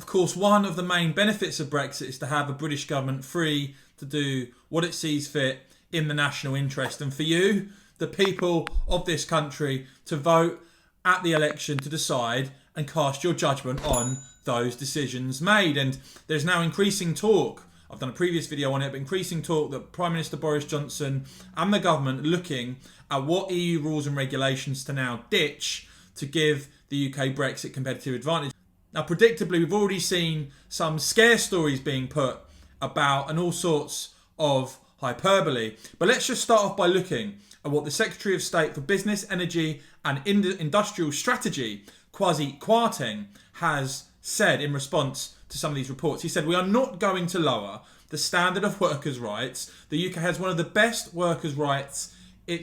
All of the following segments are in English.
Of course, one of the main benefits of Brexit is to have a British government free to do what it sees fit in the national interest. And for you, the people of this country, to vote at the election to decide and cast your judgment on those decisions made. And there's now increasing talk, I've done a previous video on it, but increasing talk that Prime Minister Boris Johnson and the government are looking at what EU rules and regulations to now ditch to give the UK Brexit competitive advantage. Now, predictably, we've already seen some scare stories being put about and all sorts of hyperbole. But let's just start off by looking at what the Secretary of State for Business, Energy and Industrial Strategy, Kwasi Kwarteng, has said in response to some of these reports. He said, "We are not going to lower the standard of workers' rights. The UK has one of the best workers' rights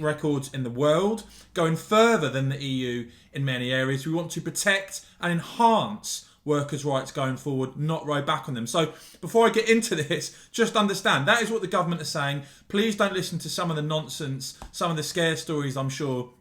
records in the world, going further than the EU in many areas. We want to protect and enhance workers' rights going forward, not row back on them." So before I get into this, just understand that is what the government is saying. Please don't listen to some of the nonsense, some of the scare stories, I'm sure,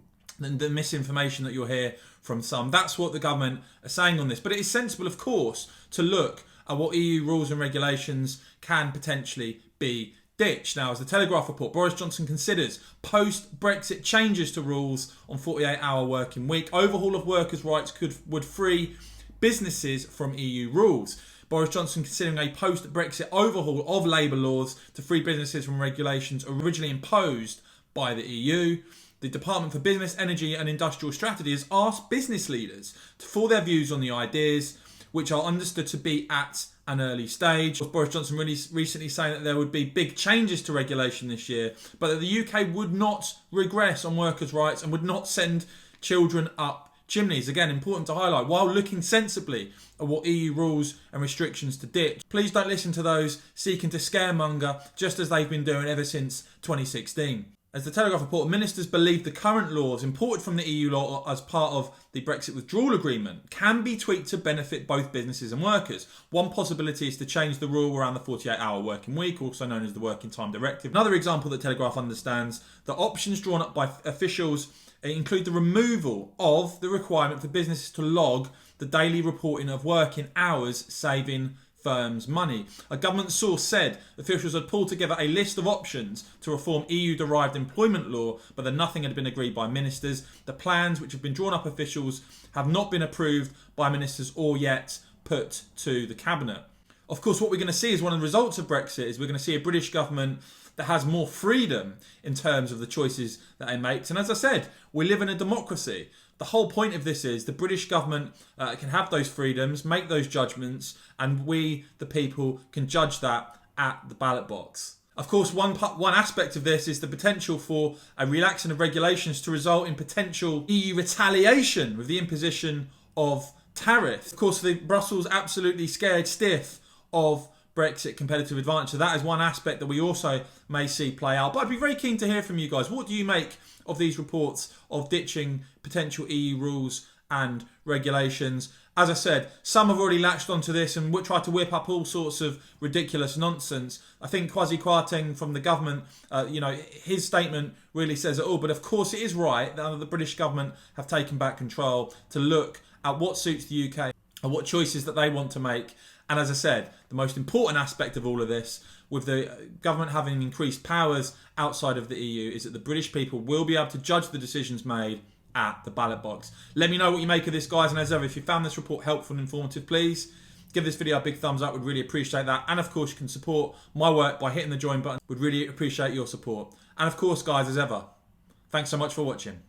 and the misinformation that you'll hear from some. That's what the government are saying on this. But it is sensible, of course, to look at what EU rules and regulations can potentially be ditched. Now, as the Telegraph report, Boris Johnson considers post-Brexit changes to rules on 48-hour working week. Overhaul of workers' rights would free businesses from EU rules. Boris Johnson considering a post-Brexit overhaul of labour laws to free businesses from regulations originally imposed by the EU. The Department for Business, Energy and Industrial Strategy has asked business leaders for their views on the ideas, which are understood to be at an early stage. Boris Johnson really recently saying that there would be big changes to regulation this year, but that the UK would not regress on workers' rights and would not send children up chimneys. Again, important to highlight, while looking sensibly at what EU rules and restrictions to ditch. Please don't listen to those seeking to scaremonger, just as they've been doing ever since 2016. As the Telegraph report, ministers believe the current laws imported from the EU law as part of the Brexit withdrawal agreement can be tweaked to benefit both businesses and workers. One possibility is to change the rule around the 48-hour working week, also known as the Working Time Directive. Another example that Telegraph understands, the options drawn up by officials include the removal of the requirement for businesses to log the daily reporting of working hours, saving firms money. A government source said officials had pulled together a list of options to reform EU-derived employment law, but that nothing had been agreed by ministers. The plans, which have been drawn up officials, have not been approved by ministers or yet put to the cabinet. Of course, what we're going to see is one of the results of Brexit is we're going to see a British government that has more freedom in terms of the choices that it makes. And as I said, we live in a democracy. The whole point of this is the British government can have those freedoms, make those judgments, and we, the people, can judge that at the ballot box. Of course, one aspect of this is the potential for a relaxing of regulations to result in potential EU retaliation with the imposition of tariffs. Of course, Brussels absolutely scared stiff of Brexit competitive advantage. So that is one aspect that we also may see play out. But I'd be very keen to hear from you guys. What do you make of these reports of ditching potential EU rules and regulations? As I said, some have already latched onto this and tried to whip up all sorts of ridiculous nonsense. I think Kwasi Kwarteng from the government, his statement really says it all. But of course, it is right that the British government have taken back control to look at what suits the UK and what choices that they want to make. And as I said, the most important aspect of all of this, with the government having increased powers outside of the EU, is that the British people will be able to judge the decisions made at the ballot box. Let me know what you make of this, guys. And as ever, if you found this report helpful and informative, please give this video a big thumbs up. We'd really appreciate that. And of course, you can support my work by hitting the join button. We'd really appreciate your support. And of course, guys, as ever, thanks so much for watching.